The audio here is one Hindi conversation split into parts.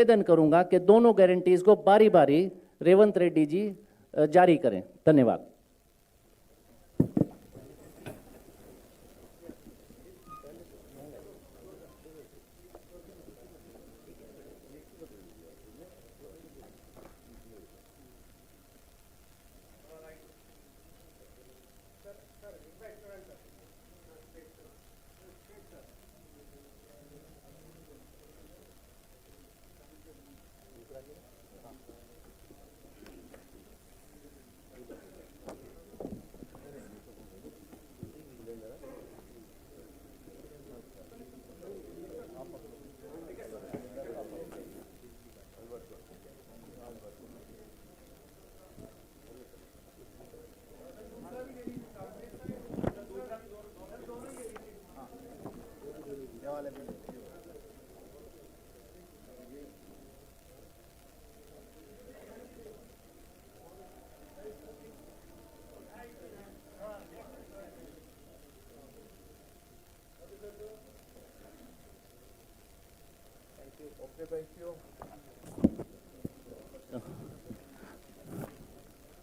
निवेदन करूंगा कि दोनों गारंटीज को बारी बारी रेवंत रेड्डी जी जारी करें। धन्यवाद।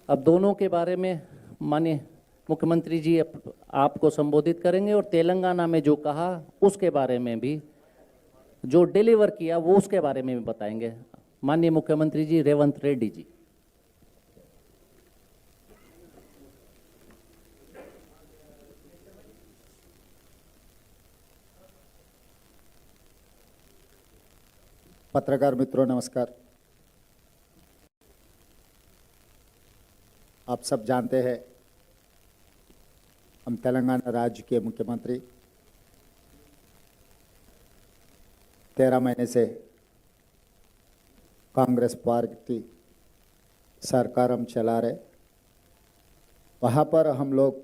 अब दोनों के बारे में माननीय मुख्यमंत्री जी आपको संबोधित करेंगे और तेलंगाना में जो कहा उसके बारे में भी, जो डिलीवर किया वो उसके बारे में भी बताएंगे। माननीय मुख्यमंत्री जी रेवंत रेड्डी जी। पत्रकार मित्रों नमस्कार। आप सब जानते हैं हम तेलंगाना राज्य के मुख्यमंत्री 13 महीने से कांग्रेस पार्टी सरकार हम चला रहे। वहाँ पर हम लोग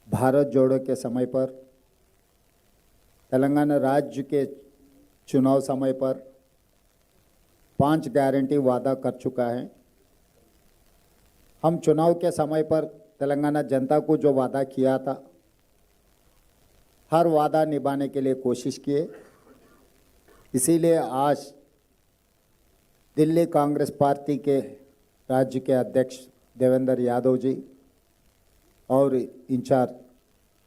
भारत जोड़ो के समय पर, तेलंगाना राज्य के चुनाव समय पर 5 गारंटी वादा कर चुका है। हम चुनाव के समय पर तेलंगाना जनता को जो वादा किया था, हर वादा निभाने के लिए कोशिश किए। इसीलिए आज दिल्ली कांग्रेस पार्टी के राज्य के अध्यक्ष देवेंद्र यादव जी और इंचार्ज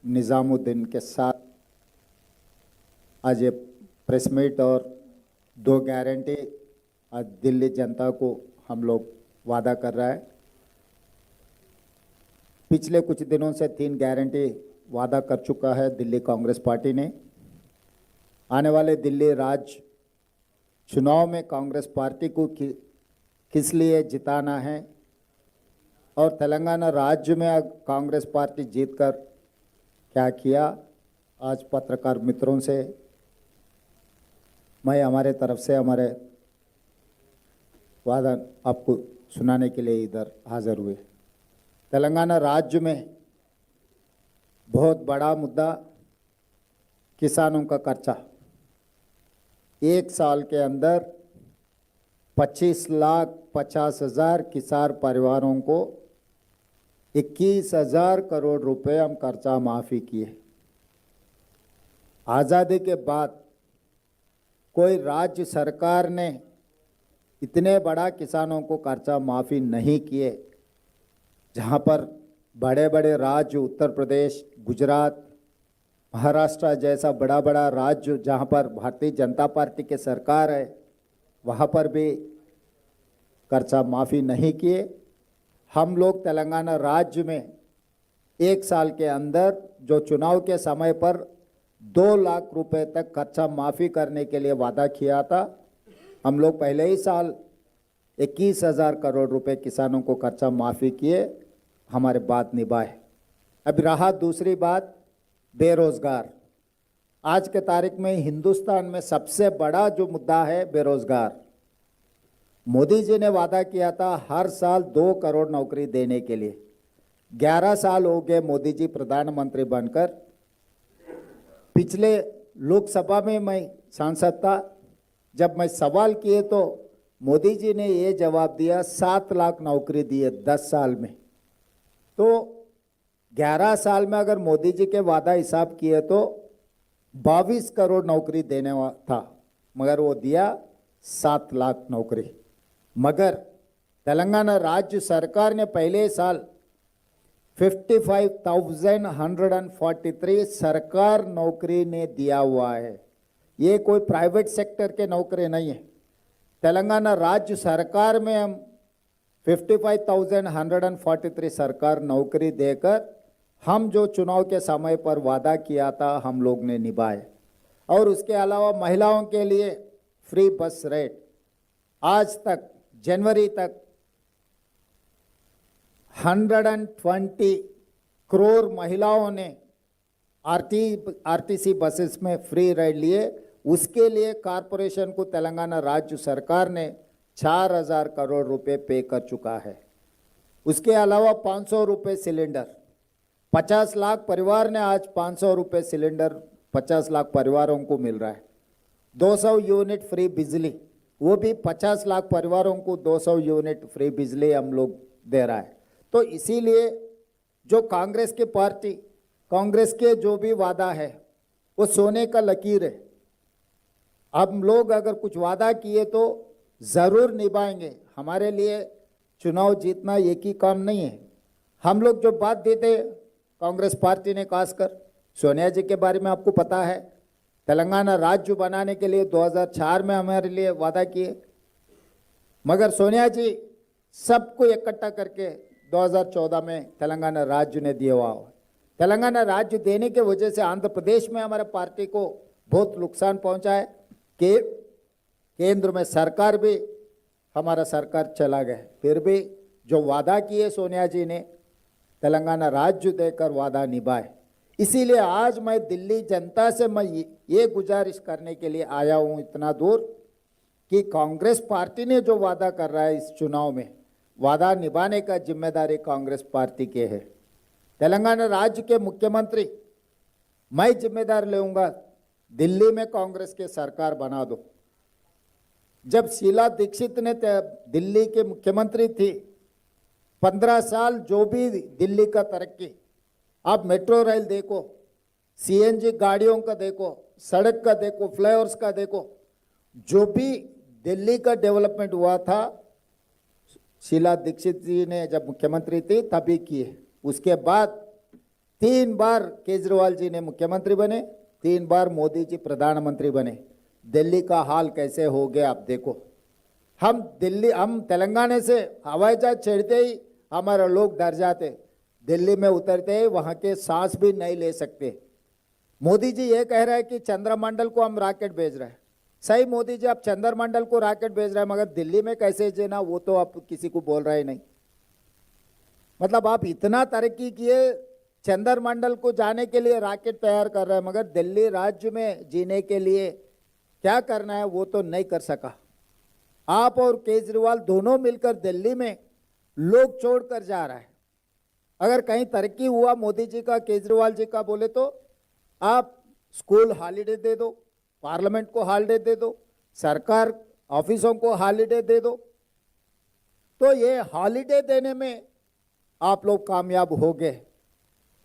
निजामुद्दीन के साथ आज ये प्रेस मीट और 2 गारंटी आज दिल्ली जनता को हम लोग वादा कर रहा है। पिछले कुछ दिनों से 3 गारंटी वादा कर चुका है दिल्ली कांग्रेस पार्टी ने। आने वाले दिल्ली राज्य चुनाव में कांग्रेस पार्टी को किस लिए जिताना है और तेलंगाना राज्य में कांग्रेस पार्टी जीतकर क्या किया, आज पत्रकार मित्रों से मैं हमारे तरफ से हमारे वादा आपको सुनाने के लिए इधर हाजिर हुए। तेलंगाना राज्य में बहुत बड़ा मुद्दा किसानों का कर्जा। 1 साल के अंदर 25,50,000 किसान परिवारों को 21,000 करोड़ रुपए हम कर्जा माफ़ी किए। आज़ादी के बाद कोई राज्य सरकार ने इतने बड़ा किसानों को कर्जा माफ़ी नहीं किए। जहाँ पर बड़े बड़े राज्य उत्तर प्रदेश, गुजरात, महाराष्ट्र जैसा बड़ा बड़ा राज्य जहाँ पर भारतीय जनता पार्टी के सरकार है, वहाँ पर भी कर्जा माफ़ी नहीं किए। हम लोग तेलंगाना राज्य में 1 साल के अंदर जो चुनाव के समय पर 2 लाख रुपए तक कर्जा माफ़ी करने के लिए वादा किया था, हम लोग पहले ही साल 21,000 करोड़ रुपए किसानों को कर्जा माफ़ी किए, हमारे बात निभाए। अब रहा दूसरी बात, बेरोज़गार। आज के तारीख में हिंदुस्तान में सबसे बड़ा जो मुद्दा है बेरोज़गार। मोदी जी ने वादा किया था हर साल 2 करोड़ नौकरी देने के लिए। 11 साल हो गए मोदी जी प्रधानमंत्री बनकर। पिछले लोकसभा में मैं सांसद था, जब मैं सवाल किए तो मोदी जी ने ये जवाब दिया 7 लाख नौकरी दिए 10 साल में। तो 11 साल में अगर मोदी जी के वादा हिसाब किए तो 22 करोड़ नौकरी देने था, मगर वो दिया 7 लाख नौकरी, मगर तेलंगाना राज्य सरकार ने पहले साल 55,143 सरकार नौकरी ने दिया हुआ है। ये कोई प्राइवेट सेक्टर के नौकरी नहीं है। तेलंगाना राज्य सरकार में हम 55,143 सरकार नौकरी देकर हम जो चुनाव के समय पर वादा किया था हम लोग ने निभाए। और उसके अलावा महिलाओं के लिए फ्री बस रेट, आज तक जनवरी तक 120 करोड़ महिलाओं ने आरटीसी बसेस में फ्री राइड लिए। उसके लिए कॉरपोरेशन को तेलंगाना राज्य सरकार ने 4,000 करोड़ रुपए पे कर चुका है। उसके अलावा 500 रुपये सिलेंडर, 50 लाख परिवार ने आज 500 रुपये सिलेंडर 50 लाख परिवारों को मिल रहा है। 200 यूनिट फ्री बिजली, वो भी 50 लाख परिवारों को 200 यूनिट फ्री बिजली हम लोग दे रहा है। तो इसीलिए जो कांग्रेस की पार्टी, कांग्रेस के जो भी वादा है वो सोने का लकीर है। हम लोग अगर कुछ वादा किए तो ज़रूर निभाएंगे। हमारे लिए चुनाव जीतना एक ही काम नहीं है। हम लोग जो बात देते, कांग्रेस पार्टी ने खासकर सोनिया जी के बारे में आपको पता है, तेलंगाना राज्य बनाने के लिए 2004 में हमारे लिए वादा किए, मगर सोनिया जी सबको इकट्ठा करके 2014 में तेलंगाना राज्य ने दिया हुआ। तेलंगाना राज्य देने के वजह से आंध्र प्रदेश में हमारे पार्टी को बहुत नुकसान पहुंचा है कि केंद्र में सरकार भी हमारा सरकार चला गया। फिर भी जो वादा किए सोनिया जी ने तेलंगाना राज्य देकर वादा निभाए। इसीलिए आज मैं दिल्ली जनता से मैं ये गुजारिश करने के लिए आया हूँ इतना दूर कि कांग्रेस पार्टी ने जो वादा कर रहा है इस चुनाव में, वादा निभाने का जिम्मेदारी कांग्रेस पार्टी के है। तेलंगाना राज्य के मुख्यमंत्री मैं जिम्मेदार लूंगा, दिल्ली में कांग्रेस के सरकार बना दो। जब शीला दीक्षित ने दिल्ली के मुख्यमंत्री थी, 15 साल जो भी दिल्ली का तरक्की, आप मेट्रो रेल देखो, सीएनजी गाड़ियों का देखो, सड़क का देखो, फ्लाईओवर्स का देखो, जो भी दिल्ली का डेवलपमेंट हुआ था शीला दीक्षित जी ने जब मुख्यमंत्री थी तभी किए। उसके बाद 3 बार केजरीवाल जी ने मुख्यमंत्री बने, 3 बार मोदी जी प्रधानमंत्री बने। दिल्ली का हाल कैसे हो गया आप देखो। हम तेलंगाना से हवाई जहाज चढ़ते ही हमारे लोग डर जाते, दिल्ली में उतरते ही वहाँ के सांस भी नहीं ले सकते। मोदी जी ये कह रहे हैं कि चंद्रमंडल को हम रॉकेट भेज रहे हैं। सही मोदी जी, आप चंद्रमंडल को रॉकेट भेज रहे हैं, मगर दिल्ली में कैसे देना वो तो आप किसी को बोल रहे नहीं। मतलब आप इतना तरक्की किए, चंद्रमंडल को जाने के लिए रॉकेट तैयार कर रहे हैं, मगर दिल्ली राज्य में जीने के लिए क्या करना है वो तो नहीं कर सका। आप और केजरीवाल दोनों मिलकर दिल्ली में लोग छोड़कर जा रहा है। अगर कहीं तरक्की हुआ मोदी जी का, केजरीवाल जी का बोले तो आप स्कूल हॉलीडे दे दो, पार्लियामेंट को हॉलीडे दे दो, सरकार ऑफिसों को हॉलीडे दे दो। तो ये हॉलीडे देने में आप लोग कामयाब हो गए।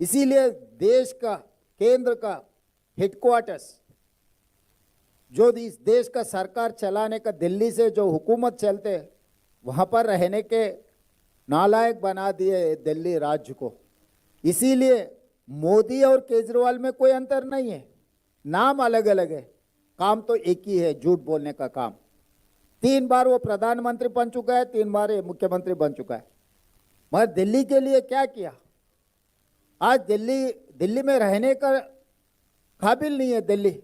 इसीलिए देश का, केंद्र का हेडक्वार्टर्स, जो इस देश का सरकार चलाने का दिल्ली से जो हुकूमत चलते, वहाँ पर रहने के नालायक बना दिए दिल्ली राज्य को। इसीलिए मोदी और केजरीवाल में कोई अंतर नहीं है, नाम अलग अलग है, काम तो एक ही है, झूठ बोलने का काम। 3 बार वो प्रधानमंत्री बन चुका है, 3 बार ये मुख्यमंत्री बन चुका है, मगर दिल्ली के लिए क्या किया? आज दिल्ली में रहने का काबिल नहीं है। दिल्ली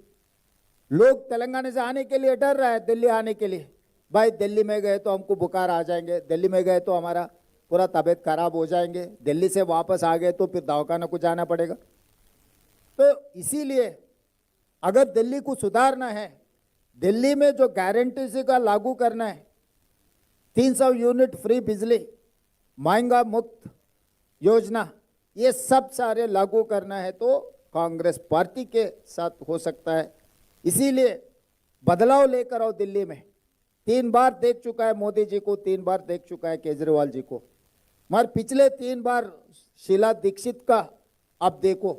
लोग तेलंगाना से आने के लिए डर रहा है, दिल्ली आने के लिए। भाई दिल्ली में गए तो हमको बुखार आ जाएंगे, दिल्ली में गए तो हमारा पूरा तबीयत खराब हो जाएंगे, दिल्ली से वापस आ गए तो फिर दवाखाना को जाना पड़ेगा। तो इसीलिए अगर दिल्ली को सुधारना है, दिल्ली में जो गारंटी का लागू करना है, 300 यूनिट फ्री बिजली, महंगा मुक्त योजना, ये सब सारे लागू करना है तो कांग्रेस पार्टी के साथ हो सकता है। इसीलिए बदलाव लेकर आओ दिल्ली में। 3 बार देख चुका है मोदी जी को, 3 बार देख चुका है केजरीवाल जी को, मगर पिछले 3 बार शीला दीक्षित का अब देखो।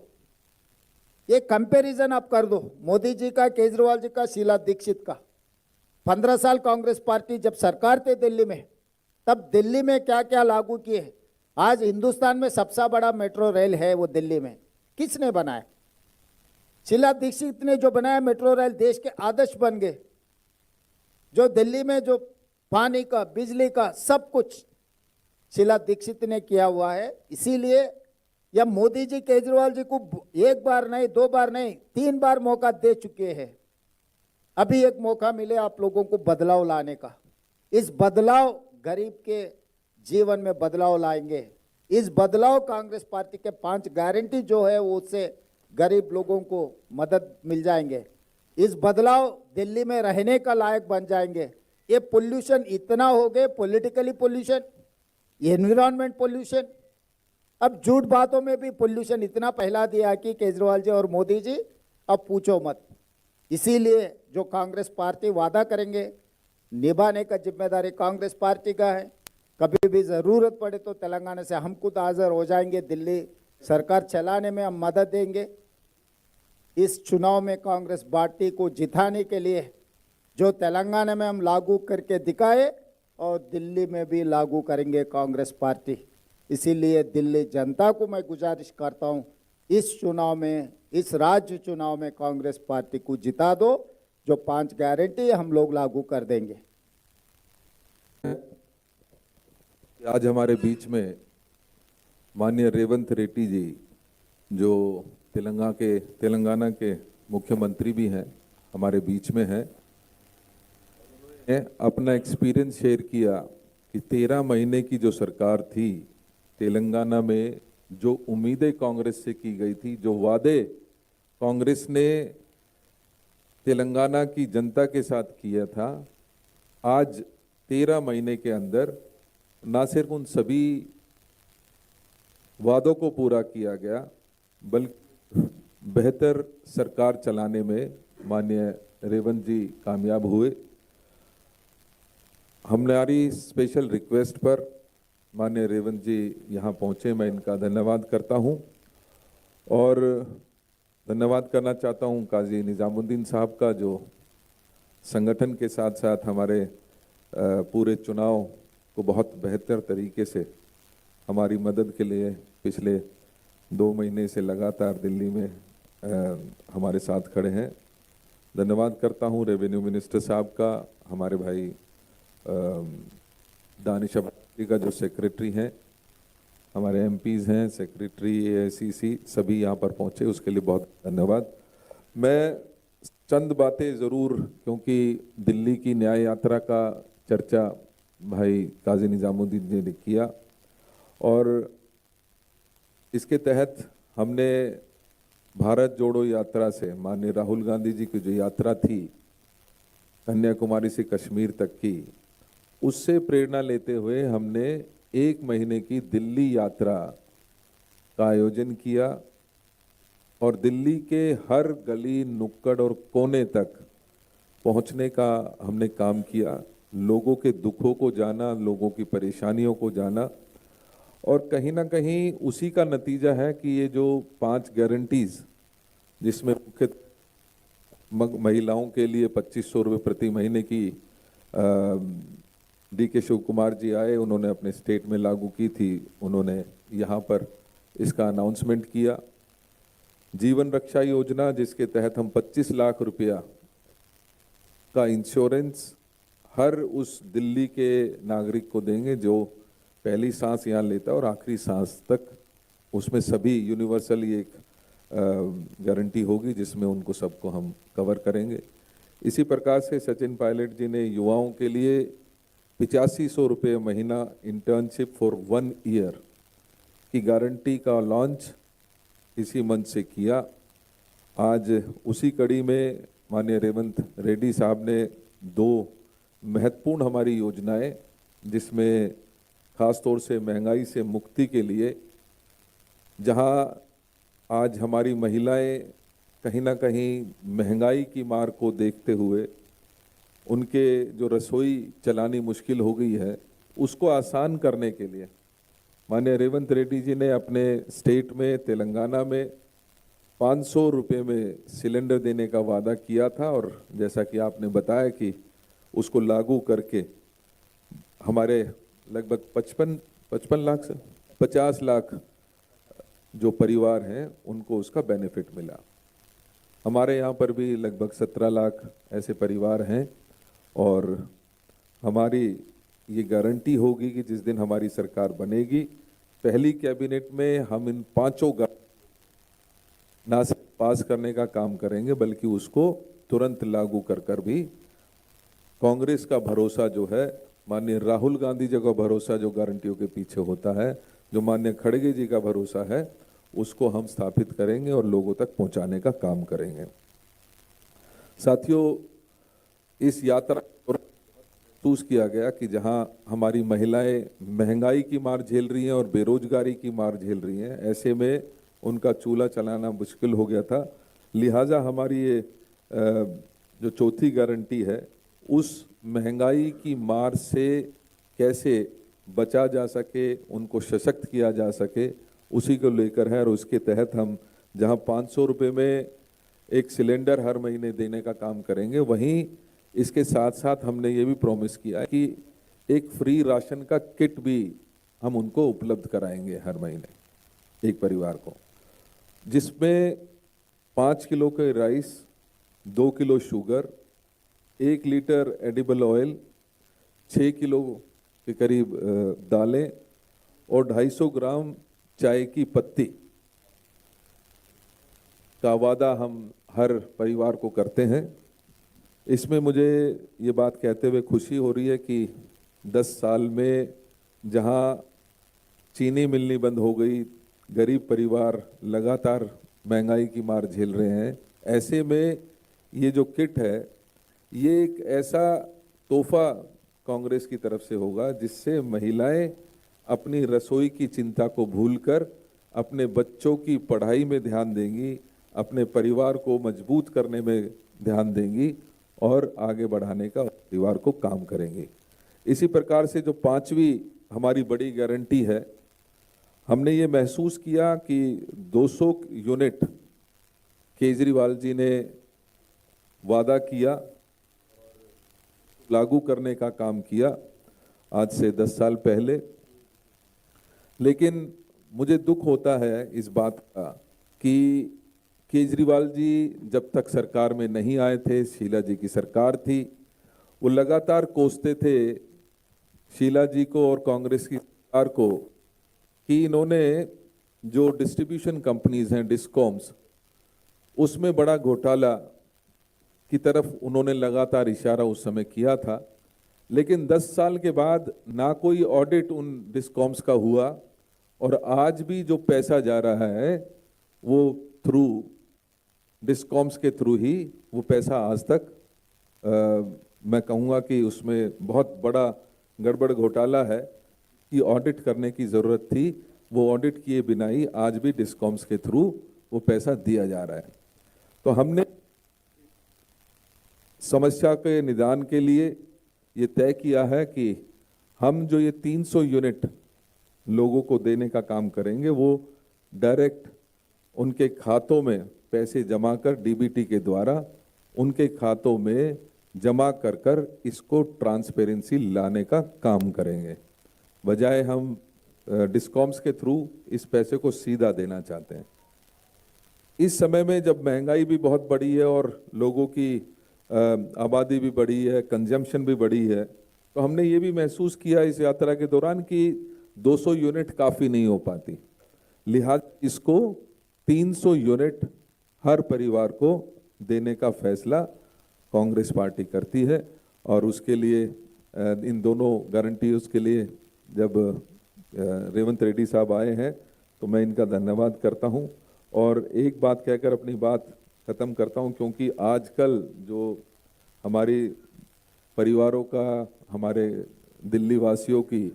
ये कंपैरिजन आप कर दो, मोदी जी का, केजरीवाल जी का, शीला दीक्षित का। 15 साल कांग्रेस पार्टी जब सरकार थे दिल्ली में, तब दिल्ली में क्या क्या लागू किए। आज हिंदुस्तान में सबसे बड़ा मेट्रो रेल है वो दिल्ली में, किसने बनाया? शीला दीक्षित ने जो बनाया मेट्रो रेल, देश के आदर्श बन गए। जो दिल्ली में जो पानी का, बिजली का, सब कुछ शीला दीक्षित ने किया हुआ है। इसीलिए या मोदी जी केजरीवाल जी को एक बार नहीं, दो बार नहीं, 3 बार मौका दे चुके हैं। अभी एक मौका मिले आप लोगों को बदलाव लाने का। इस बदलाव गरीब के जीवन में बदलाव लाएंगे। इस बदलाव कांग्रेस पार्टी के 5 गारंटी जो है वो उससे गरीब लोगों को मदद मिल जाएंगे। इस बदलाव दिल्ली में रहने का लायक बन जाएंगे। ये पोल्यूशन इतना हो गए, पॉलिटिकली पोल्यूशन, एनवायरमेंट पोल्यूशन, अब झूठ बातों में भी पोल्यूशन इतना फैला दिया कि केजरीवाल जी और मोदी जी अब पूछो मत। इसीलिए जो कांग्रेस पार्टी वादा करेंगे निभाने का जिम्मेदारी कांग्रेस पार्टी का है। कभी भी ज़रूरत पड़े तो तेलंगाना से हम खुद हाजिर हो जाएंगे, दिल्ली सरकार चलाने में हम मदद देंगे। इस चुनाव में कांग्रेस पार्टी को जिताने के लिए जो तेलंगाना में हम लागू करके दिखाए और दिल्ली में भी लागू करेंगे कांग्रेस पार्टी। इसीलिए दिल्ली जनता को मैं गुजारिश करता हूं, इस चुनाव में, इस राज्य चुनाव में कांग्रेस पार्टी को जिता दो। जो 5 गारंटी हम लोग लागू कर देंगे। आज हमारे बीच में माननीय रेवंत रेड्डी जी, जो तेलंगाना के मुख्यमंत्री भी हैं, हमारे बीच में हैं। अपना एक्सपीरियंस शेयर किया कि 13 महीने की जो सरकार थी तेलंगाना में, जो उम्मीदें कांग्रेस से की गई थी, जो वादे कांग्रेस ने तेलंगाना की जनता के साथ किया था, आज 13 महीने के अंदर ना सिर्फ उन सभी वादों को पूरा किया गया, बल्कि बेहतर सरकार चलाने में माननीय रेवंत जी कामयाब हुए। हमारी स्पेशल रिक्वेस्ट पर माननीय रेवंत जी यहाँ पहुँचे, मैं इनका धन्यवाद करता हूँ। और धन्यवाद करना चाहता हूँ काजी निजामुद्दीन साहब का, जो संगठन के साथ साथ हमारे पूरे चुनाव को बहुत बेहतर तरीके से हमारी मदद के लिए पिछले 2 महीने से लगातार दिल्ली में हमारे साथ खड़े हैं। धन्यवाद करता हूँ रेवेन्यू मिनिस्टर साहब का, हमारे भाई दानिश अब्बासी का जो सेक्रेटरी हैं, हमारे एमपीज हैं, सेक्रेटरी एआईसीसी, सभी यहाँ पर पहुँचे, उसके लिए बहुत धन्यवाद। मैं चंद बातें ज़रूर, क्योंकि दिल्ली की न्याय यात्रा का चर्चा भाई काजी निजामुद्दीन जी ने किया, और इसके तहत हमने भारत जोड़ो यात्रा से माननीय राहुल गांधी जी की जो यात्रा थी कन्याकुमारी से कश्मीर तक की, उससे प्रेरणा लेते हुए हमने 1 महीने की दिल्ली यात्रा का आयोजन किया और दिल्ली के हर गली, नुक्कड़ और कोने तक पहुंचने का हमने काम किया। लोगों के दुखों को जाना, लोगों की परेशानियों को जाना, और कहीं ना कहीं उसी का नतीजा है कि ये जो 5 गारंटीज, जिसमें मुख्य महिलाओं के लिए 2500 रुपये प्रति महीने की DK शिव कुमार जी आए, उन्होंने अपने स्टेट में लागू की थी, उन्होंने यहाँ पर इसका अनाउंसमेंट किया। जीवन रक्षा योजना, जिसके तहत हम 25 लाख रुपया का इंश्योरेंस हर उस दिल्ली के नागरिक को देंगे जो पहली सांस यहाँ लेता है और आखिरी सांस तक, उसमें सभी यूनिवर्सली एक गारंटी होगी जिसमें उनको सबको हम कवर करेंगे। इसी प्रकार से सचिन पायलट जी ने युवाओं के लिए 8500 रुपये महीना इंटर्नशिप फॉर 1 ईयर की गारंटी का लॉन्च इसी मंच से किया। आज उसी कड़ी में माननीय रेवंत रेड्डी साहब ने 2 महत्वपूर्ण हमारी योजनाएं, जिसमें खास तौर से महंगाई से मुक्ति के लिए, जहां आज हमारी महिलाएं कहीं ना कहीं महंगाई की मार को देखते हुए उनके जो रसोई चलानी मुश्किल हो गई है, उसको आसान करने के लिए माननीय रेवंत रेड्डी जी ने अपने स्टेट में, तेलंगाना में 500 रुपये में सिलेंडर देने का वादा किया था। और जैसा कि आपने बताया कि उसको लागू करके हमारे लगभग 55 लाख से 50 लाख जो परिवार हैं उनको उसका बेनिफिट मिला। हमारे यहाँ पर भी लगभग 17 लाख ऐसे परिवार हैं और हमारी ये गारंटी होगी कि जिस दिन हमारी सरकार बनेगी, पहली कैबिनेट में हम इन पांचों ना सिर्फ पास करने का काम करेंगे बल्कि उसको तुरंत लागू कर भी कांग्रेस का भरोसा जो है, माननीय राहुल गांधी जी का भरोसा जो गारंटियों के पीछे होता है, जो माननीय खड़गे जी का भरोसा है, उसको हम स्थापित करेंगे और लोगों तक पहुंचाने का काम करेंगे। साथियों, इस यात्रा महसूस किया गया कि जहां हमारी महिलाएं महंगाई की मार झेल रही हैं और बेरोजगारी की मार झेल रही हैं, ऐसे में उनका चूल्हा चलाना मुश्किल हो गया था। लिहाजा हमारी ये जो चौथी गारंटी है, उस महंगाई की मार से कैसे बचा जा सके, उनको सशक्त किया जा सके, उसी को लेकर है। और उसके तहत हम जहां 500 रुपये में एक सिलेंडर हर महीने देने का काम करेंगे, वहीं इसके साथ साथ हमने ये भी प्रॉमिस किया कि एक फ्री राशन का किट भी हम उनको उपलब्ध कराएंगे हर महीने एक परिवार को, जिसमें 5 किलो के rice, 2 kilo sugar, 1 litre edible oil, 6 kilo के करीब दालें और 250 ग्राम चाय की पत्ती का वादा हम हर परिवार को करते हैं। इसमें मुझे ये बात कहते हुए खुशी हो रही है कि 10 साल में जहां चीनी मिलनी बंद हो गई, गरीब परिवार लगातार महंगाई की मार झेल रहे हैं, ऐसे में ये जो किट है, ये एक ऐसा तोहफा कांग्रेस की तरफ से होगा जिससे महिलाएं अपनी रसोई की चिंता को भूलकर अपने बच्चों की पढ़ाई में ध्यान देंगी, अपने परिवार को मजबूत करने में ध्यान देंगी और आगे बढ़ाने का परिवार को काम करेंगी। इसी प्रकार से जो 5वीं हमारी बड़ी गारंटी है, हमने ये महसूस किया कि 200 यूनिट केजरीवाल जी ने वादा किया, लागू करने का काम किया आज से 10 साल पहले। लेकिन मुझे दुख होता है इस बात का कि केजरीवाल जी जब तक सरकार में नहीं आए थे, शीला जी की सरकार थी, वो लगातार कोसते थे शीला जी को और कांग्रेस की सरकार को कि इन्होंने जो डिस्ट्रीब्यूशन कंपनीज हैं, डिस्कॉम्स, उसमें बड़ा घोटाला की तरफ उन्होंने लगातार इशारा उस समय किया था। लेकिन 10 साल के बाद ना कोई ऑडिट उन डिस्कॉम्स का हुआ और आज भी जो पैसा जा रहा है वो थ्रू डिस्कॉम्स के थ्रू ही वो पैसा आज तक मैं कहूँगा कि उसमें बहुत बड़ा गड़बड़ घोटाला है कि ऑडिट करने की ज़रूरत थी। वो ऑडिट किए बिना ही आज भी डिस्कॉम्स के थ्रू वो पैसा दिया जा रहा है। तो हमने समस्या के निदान के लिए ये तय किया है कि हम जो ये 300 यूनिट लोगों को देने का काम करेंगे, वो डायरेक्ट उनके खातों में पैसे जमा कर डीबीटी के द्वारा उनके खातों में जमा कर कर इसको ट्रांसपेरेंसी लाने का काम करेंगे, बजाय हम डिस्कॉम्स के थ्रू इस पैसे को सीधा देना चाहते हैं। इस समय में जब महंगाई भी बहुत बढ़ी है और लोगों की आबादी भी बढ़ी है, कंजम्पशन भी बढ़ी है, तो हमने ये भी महसूस किया इस यात्रा के दौरान कि 200 यूनिट काफ़ी नहीं हो पाती, लिहाजा इसको 300 यूनिट हर परिवार को देने का फैसला कांग्रेस पार्टी करती है। और उसके लिए इन दोनों गारंटीज के लिए जब रेवंत रेड्डी साहब आए हैं तो मैं इनका धन्यवाद करता हूं। और एक बात कहकर अपनी बात ख़त्म करता हूं, क्योंकि आजकल जो हमारी परिवारों का, हमारे दिल्ली वासियों की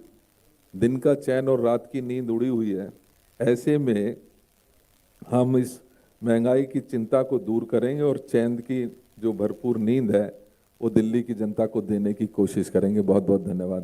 दिन का चैन और रात की नींद उड़ी हुई है, ऐसे में हम इस महंगाई की चिंता को दूर करेंगे और चैन की जो भरपूर नींद है वो दिल्ली की जनता को देने की कोशिश करेंगे। बहुत बहुत धन्यवाद।